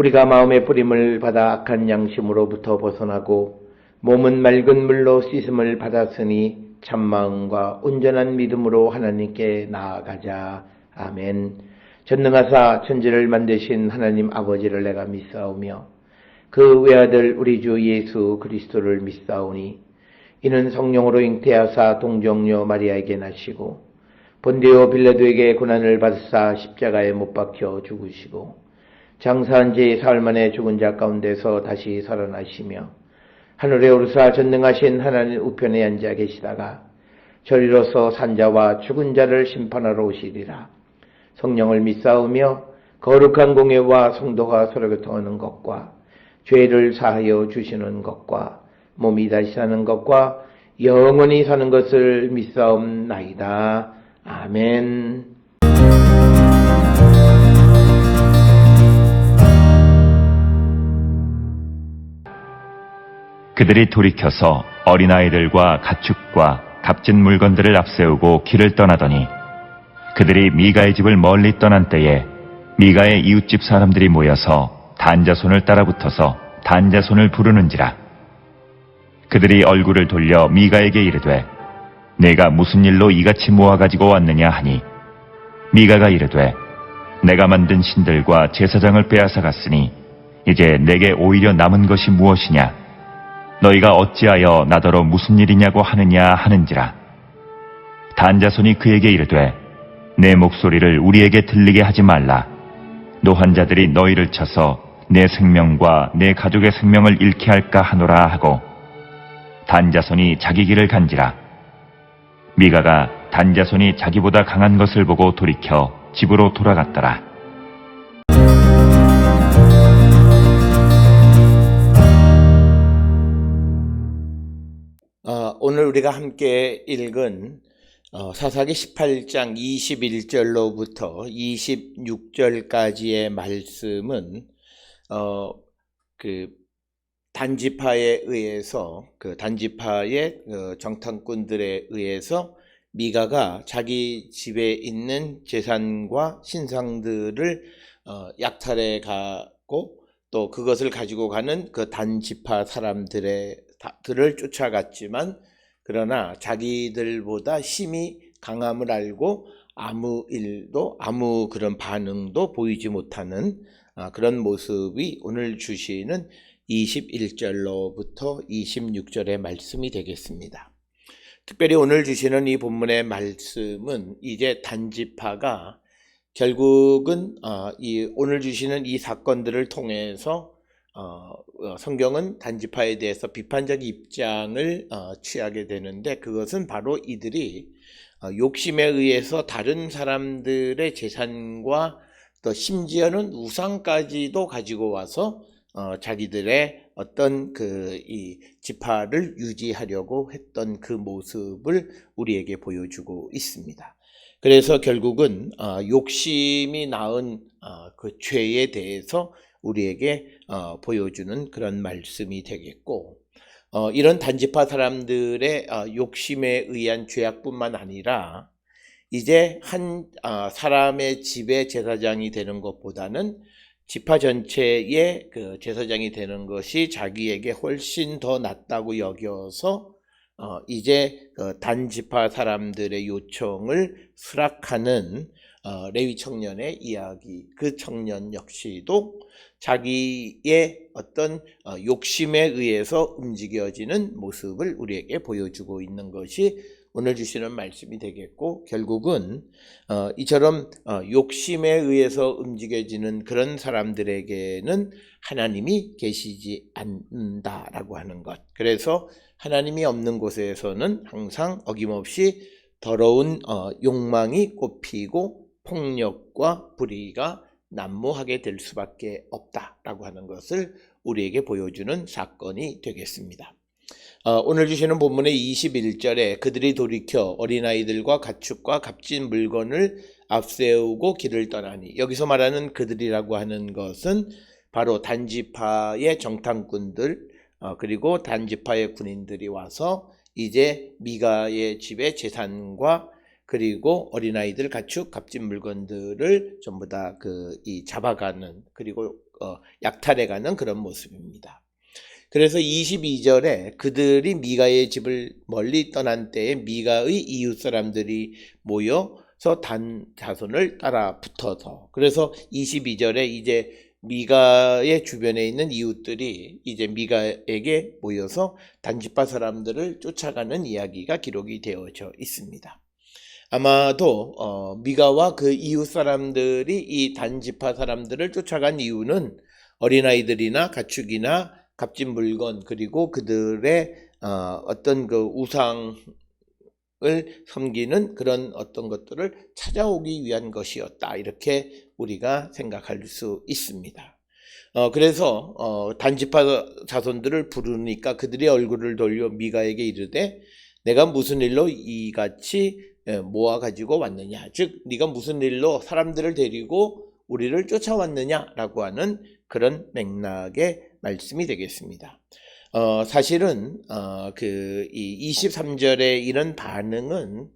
우리가 마음의 뿌림을 받아 악한 양심으로부터 벗어나고 몸은 맑은 물로 씻음을 받았으니 참마음과 온전한 믿음으로 하나님께 나아가자. 아멘. 전능하사 천지를 만드신 하나님 아버지를 내가 믿사오며 그 외아들 우리 주 예수 그리스도를 믿사오니 이는 성령으로 잉태하사 동정녀 마리아에게 나시고 본디오 빌라도에게 고난을 받으사 십자가에 못 박혀 죽으시고 장사한 지 사흘 만에 죽은 자 가운데서 다시 살아나시며 하늘에 오르사 전능하신 하나님 우편에 앉아 계시다가 저리로서 산자와 죽은 자를 심판하러 오시리라. 성령을 믿사오며 거룩한 공예와 성도가 서로 교통하는 것과 죄를 사하여 주시는 것과 몸이 다시 사는 것과 영원히 사는 것을 믿사옵나이다. 아멘. 그들이 돌이켜서 어린아이들과 가축과 값진 물건들을 앞세우고 길을 떠나더니 그들이 미가의 집을 멀리 떠난 때에 미가의 이웃집 사람들이 모여서 단자손을 따라붙어서 단자손을 부르는지라. 그들이 얼굴을 돌려 미가에게 이르되 내가 무슨 일로 이같이 모아가지고 왔느냐 하니 미가가 이르되 내가 만든 신들과 제사장을 빼앗아 갔으니 이제 내게 오히려 남은 것이 무엇이냐? 너희가 어찌하여 나더러 무슨 일이냐고 하느냐 하는지라. 단자손이 그에게 이르되 내 목소리를 우리에게 들리게 하지 말라. 노환자들이 너희를 쳐서 내 생명과 내 가족의 생명을 잃게 할까 하노라 하고 단자손이 자기 길을 간지라. 미가가 단자손이 자기보다 강한 것을 보고 돌이켜 집으로 돌아갔더라. 오늘 우리가 함께 읽은 사사기 18장 21절로부터 26절까지의 말씀은 단지파에 의해서 단지파의 정탐꾼들에 의해서 미가가 자기 집에 있는 재산과 신상들을 약탈해 가고 또 그것을 가지고 가는 그 단지파 사람들을 쫓아갔지만 그러나 자기들보다 힘이 강함을 알고 아무 그런 반응도 보이지 못하는 그런 모습이 오늘 주시는 21절로부터 26절의 말씀이 되겠습니다. 특별히 오늘 주시는 이 본문의 말씀은 이제 단지파가 결국은 오늘 주시는 이 사건들을 통해서 성경은 단지파에 대해서 비판적 입장을 취하게 되는데 그것은 바로 이들이 욕심에 의해서 다른 사람들의 재산과 또 심지어는 우상까지도 가지고 와서 자기들의 어떤 이 지파를 유지하려고 했던 그 모습을 우리에게 보여주고 있습니다. 그래서 결국은 욕심이 낳은 그 죄에 대해서 우리에게 보여주는 그런 말씀이 되겠고 이런 단지파 사람들의 욕심에 의한 죄악뿐만 아니라 이제 한 사람의 집의 제사장이 되는 것보다는 지파 전체의 그 제사장이 되는 것이 자기에게 훨씬 더 낫다고 여겨서 이제 단지파 사람들의 요청을 수락하는 레위 청년의 이야기, 그 청년 역시도 자기의 어떤 욕심에 의해서 움직여지는 모습을 우리에게 보여주고 있는 것이 오늘 주시는 말씀이 되겠고 결국은 이처럼 욕심에 의해서 움직여지는 그런 사람들에게는 하나님이 계시지 않는다라고 하는 것. 그래서 하나님이 없는 곳에서는 항상 어김없이 더러운 욕망이 꽃피고 폭력과 불의가 난무하게 될 수밖에 없다라고 하는 것을 우리에게 보여주는 사건이 되겠습니다. 오늘 주시는 본문의 21절에 그들이 돌이켜 어린아이들과 가축과 값진 물건을 앞세우고 길을 떠나니, 여기서 말하는 그들이라고 하는 것은 바로 단지파의 정탐꾼들 그리고 단지파의 군인들이 와서 이제 미가의 집의 재산과 그리고 어린아이들, 가축, 값진 물건들을 전부 다 잡아가는, 그리고 약탈해가는 그런 모습입니다. 그래서 22절에 그들이 미가의 집을 멀리 떠난 때에 미가의 이웃 사람들이 모여서 단 자손을 따라 붙어서, 그래서 22절에 이제 미가의 주변에 있는 이웃들이 이제 미가에게 모여서 단지파 사람들을 쫓아가는 이야기가 기록이 되어져 있습니다. 아마도 미가와 그 이웃 사람들이 이 단지파 사람들을 쫓아간 이유는 어린아이들이나 가축이나 값진 물건, 그리고 그들의 어떤 그 우상을 섬기는 그런 어떤 것들을 찾아오기 위한 것이었다, 이렇게 우리가 생각할 수 있습니다. 그래서 단지파 자손들을 부르니까 그들의 얼굴을 돌려 미가에게 이르되 내가 무슨 일로 이같이 모아가지고 왔느냐, 즉 네가 무슨 일로 사람들을 데리고 우리를 쫓아왔느냐라고 하는 그런 맥락의 말씀이 되겠습니다. 사실은 이 23절의 이런 반응은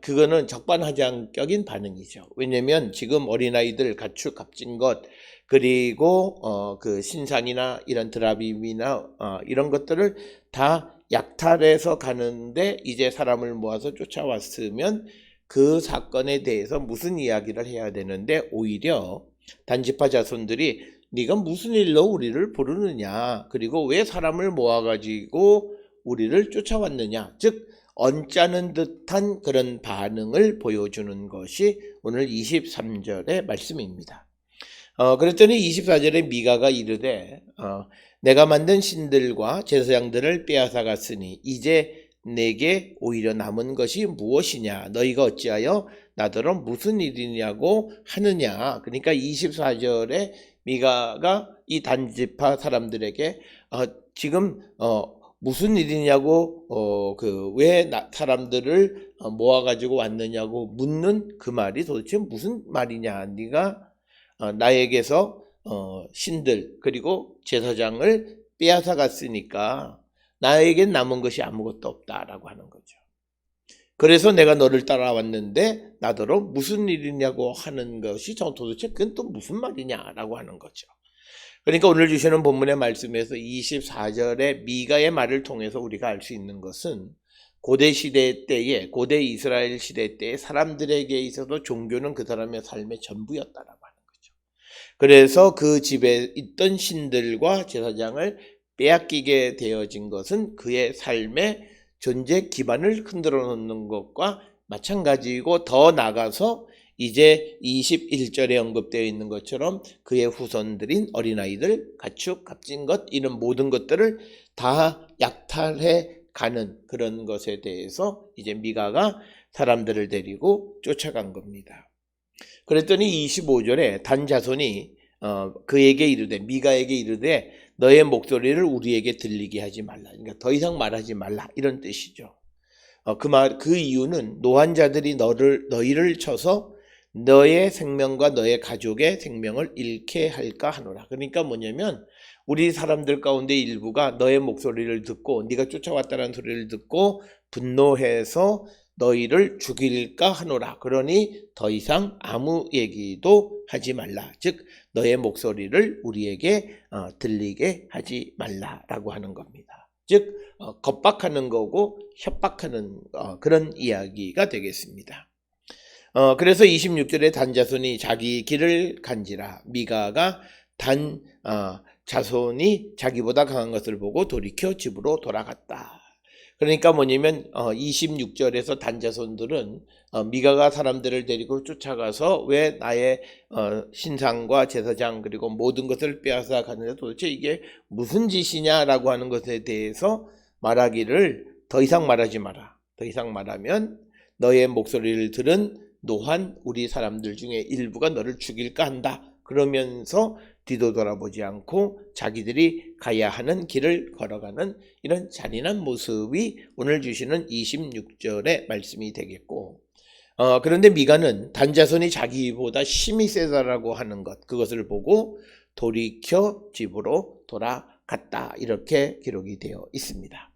그거는 적반하장격인 반응이죠. 왜냐면 지금 어린아이들, 가축, 값진 것, 그리고 그 신상이나 이런 드라빔이나 이런 것들을 다 약탈해서 가는데 이제 사람을 모아서 쫓아왔으면 그 사건에 대해서 무슨 이야기를 해야 되는데, 오히려 단지파 자손들이 네가 무슨 일로 우리를 부르느냐, 그리고 왜 사람을 모아가지고 우리를 쫓아왔느냐, 즉 언짢은 듯한 그런 반응을 보여주는 것이 오늘 23절의 말씀입니다. 그랬더니 24절에 미가가 이르되 내가 만든 신들과 제사장들을 빼앗아 갔으니 이제 내게 오히려 남은 것이 무엇이냐, 너희가 어찌하여 나더러 무슨 일이냐고 하느냐. 그러니까 24절에 미가가 이 단지파 사람들에게 지금 무슨 일이냐고 왜 사람들을 모아가지고 왔느냐고 묻는 그 말이 도대체 무슨 말이냐. 네가 나에게서 신들 그리고 제사장을 빼앗아 갔으니까 나에겐 남은 것이 아무것도 없다라고 하는 거죠. 그래서 내가 너를 따라왔는데 나더러 무슨 일이냐고 하는 것이 도대체 그건 또 무슨 말이냐라고 하는 거죠. 그러니까 오늘 주시는 본문의 말씀에서 24절의 미가의 말을 통해서 우리가 알 수 있는 것은 고대 시대 때에, 고대 이스라엘 시대 때에 사람들에게 있어서 종교는 그 사람의 삶의 전부였다라고 하는 거죠. 그래서 그 집에 있던 신들과 제사장을 빼앗기게 되어진 것은 그의 삶의 존재 기반을 흔들어 놓는 것과 마찬가지이고, 더 나아가서 이제 21절에 언급되어 있는 것처럼 그의 후손들인 어린아이들, 가축, 값진 것, 이런 모든 것들을 다 약탈해 가는 그런 것에 대해서 이제 미가가 사람들을 데리고 쫓아간 겁니다. 그랬더니 25절에 단 자손이 그에게 이르되, 미가에게 이르되 너의 목소리를 우리에게 들리게 하지 말라. 그러니까 더 이상 말하지 말라, 이런 뜻이죠. 그 이유는 노한 자들이 너희를 쳐서 너의 생명과 너의 가족의 생명을 잃게 할까 하노라. 그러니까 뭐냐면 우리 사람들 가운데 일부가 너의 목소리를 듣고 네가 쫓아왔다는 소리를 듣고 분노해서 너희를 죽일까 하노라. 그러니 더 이상 아무 얘기도 하지 말라. 즉 너의 목소리를 우리에게 들리게 하지 말라라고 하는 겁니다. 즉 겁박하는 거고 협박하는 그런 이야기가 되겠습니다. 그래서 26절에 단 자손이 자기 길을 간지라 미가가 단 자손이 자기보다 강한 것을 보고 돌이켜 집으로 돌아갔다. 그러니까 뭐냐면 26절에서 단 자손들은 미가가 사람들을 데리고 쫓아가서 왜 나의 신상과 제사장 그리고 모든 것을 빼앗아 가는데 도대체 이게 무슨 짓이냐라고 하는 것에 대해서 말하기를 더 이상 말하지 마라. 더 이상 말하면 너의 목소리를 들은 노한 우리 사람들 중에 일부가 너를 죽일까 한다. 그러면서 뒤도 돌아보지 않고 자기들이 가야 하는 길을 걸어가는 이런 잔인한 모습이 오늘 주시는 26절의 말씀이 되겠고, 그런데 미가는 단자손이 자기보다 힘이 세다라고 하는 것, 그것을 보고 돌이켜 집으로 돌아갔다, 이렇게 기록이 되어 있습니다.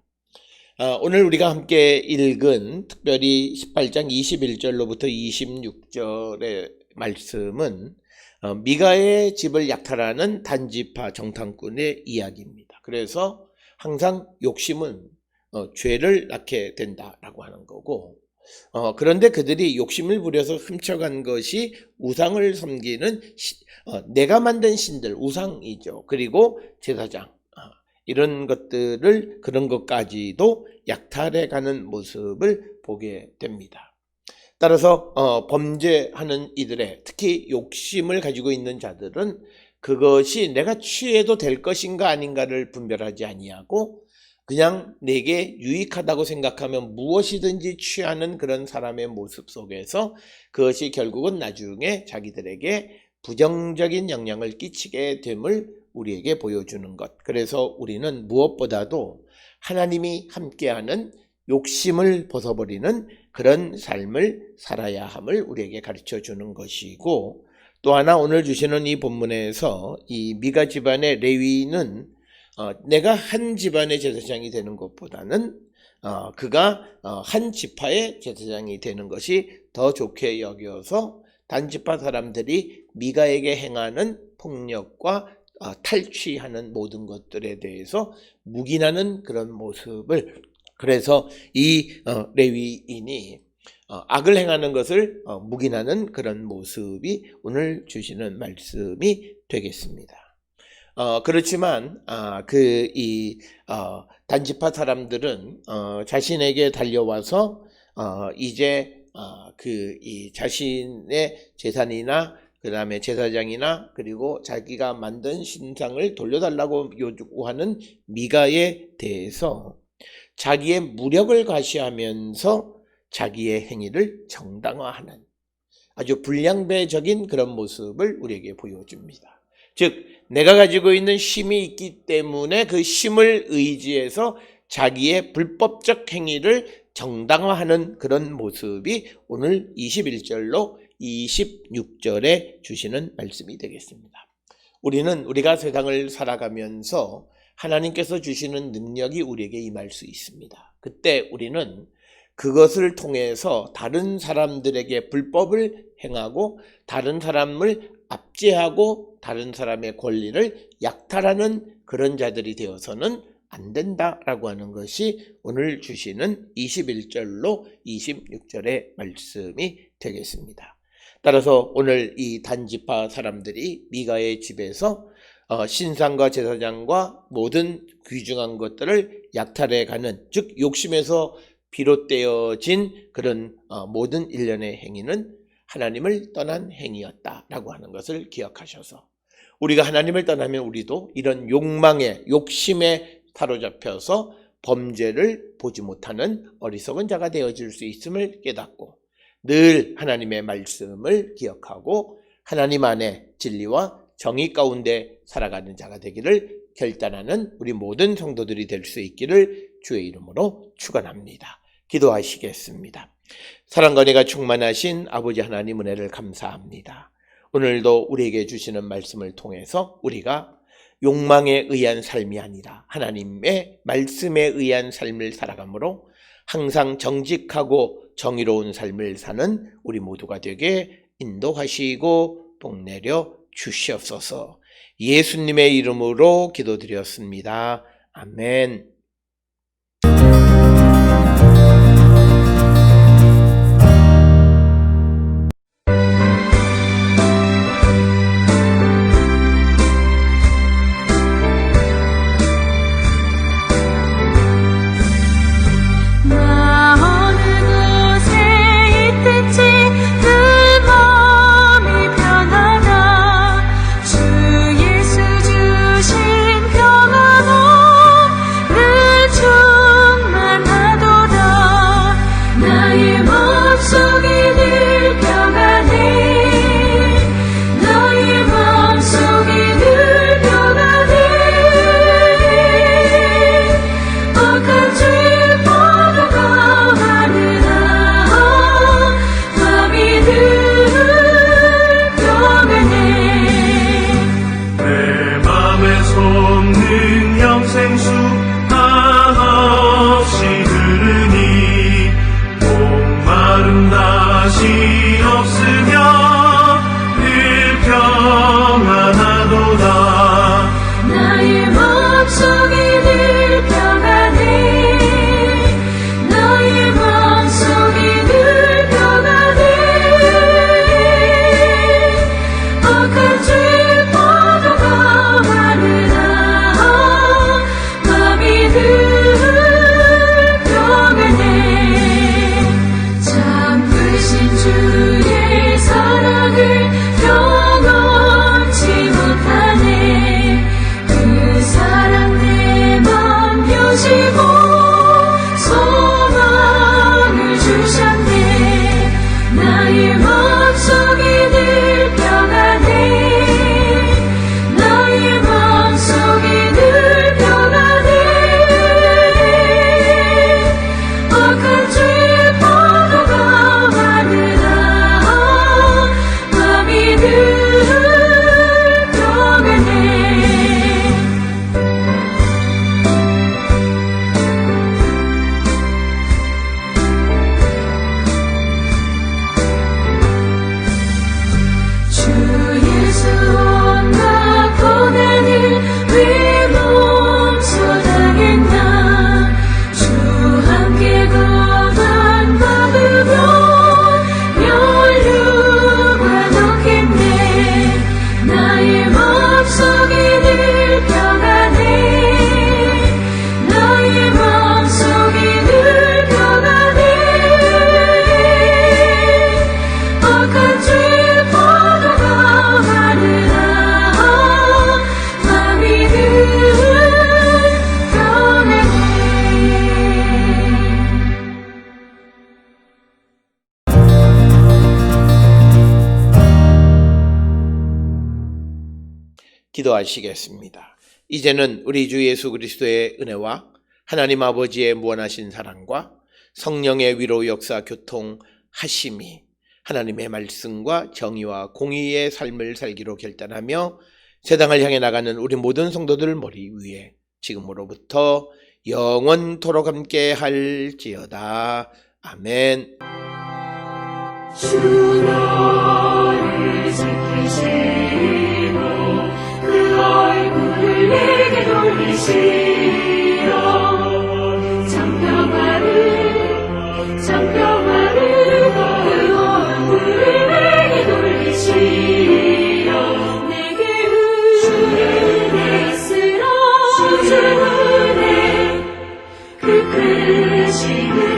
오늘 우리가 함께 읽은 특별히 18장 21절로부터 26절의 말씀은 미가의 집을 약탈하는 단지파 정탐꾼의 이야기입니다. 그래서 항상 욕심은 죄를 낳게 된다라고 하는 거고, 그런데 그들이 욕심을 부려서 훔쳐간 것이 우상을 섬기는 내가 만든 신들, 우상이죠. 그리고 제사장, 이런 것들을, 그런 것까지도 약탈해가는 모습을 보게 됩니다. 따라서 범죄하는 이들의, 특히 욕심을 가지고 있는 자들은 그것이 내가 취해도 될 것인가 아닌가를 분별하지 아니하고 그냥 내게 유익하다고 생각하면 무엇이든지 취하는 그런 사람의 모습 속에서 그것이 결국은 나중에 자기들에게 부정적인 영향을 끼치게 됨을 우리에게 보여주는 것. 그래서 우리는 무엇보다도 하나님이 함께하는 욕심을 벗어버리는 그런 삶을 살아야 함을 우리에게 가르쳐 주는 것이고, 또 하나 오늘 주시는 이 본문에서 이 미가 집안의 레위는 내가 한 집안의 제사장이 되는 것보다는 그가 한 지파의 제사장이 되는 것이 더 좋게 여겨서 단지파 사람들이 미가에게 행하는 폭력과 탈취하는 모든 것들에 대해서 묵인하는 그런 모습을, 그래서 이 레위인이 악을 행하는 것을 묵인하는 그런 모습이 오늘 주시는 말씀이 되겠습니다. 그렇지만 단지파 사람들은 자신에게 달려와서 이제 이 자신의 재산이나 그 다음에 제사장이나 그리고 자기가 만든 신상을 돌려달라고 요구하는 미가에 대해서 자기의 무력을 과시하면서 자기의 행위를 정당화하는 아주 불량배적인 그런 모습을 우리에게 보여줍니다. 즉 내가 가지고 있는 힘이 있기 때문에 그 힘을 의지해서 자기의 불법적 행위를 정당화하는 그런 모습이 오늘 21절로 26절에 주시는 말씀이 되겠습니다. 우리가 세상을 살아가면서 하나님께서 주시는 능력이 우리에게 임할 수 있습니다. 그때 우리는 그것을 통해서 다른 사람들에게 불법을 행하고 다른 사람을 압제하고 다른 사람의 권리를 약탈하는 그런 자들이 되어서는 안 된다라고 하는 것이 오늘 주시는 21절로 26절의 말씀이 되겠습니다. 따라서 오늘 이 단지파 사람들이 미가의 집에서 신상과 제사장과 모든 귀중한 것들을 약탈해가는, 즉 욕심에서 비롯되어진 그런 모든 일련의 행위는 하나님을 떠난 행위였다라고 하는 것을 기억하셔서, 우리가 하나님을 떠나면 우리도 이런 욕심에 사로잡혀서 범죄를 보지 못하는 어리석은 자가 되어질 수 있음을 깨닫고 늘 하나님의 말씀을 기억하고 하나님 안에 진리와 정의 가운데 살아가는 자가 되기를 결단하는 우리 모든 성도들이 될 수 있기를 주의 이름으로 축원합니다. 기도하시겠습니다. 사랑과 은혜가 충만하신 아버지 하나님 은혜를 감사합니다. 오늘도 우리에게 주시는 말씀을 통해서 우리가 욕망에 의한 삶이 아니라 하나님의 말씀에 의한 삶을 살아가므로 항상 정직하고 정의로운 삶을 사는 우리 모두가 되게 인도하시고 복내려 주시옵소서. 예수님의 이름으로 기도드렸습니다. 아멘. 주 예수 주신 평안함 기도하시겠습니다. 이제는 우리 주 예수 그리스도의 은혜와 하나님 아버지의 무한하신 사랑과 성령의 위로 역사 교통하심이 하나님의 말씀과 정의와 공의의 삶을 살기로 결단하며 세상을 향해 나가는 우리 모든 성도들 머리 위에 지금으로부터 영원토록 함께 할지어다. 아멘. 주 너를 지키시고 그 얼굴을 내게 돌리시어 장평화를 그 얼굴을 내게 돌리시어 내게 은혜 쓰라 주 은혜 그 크신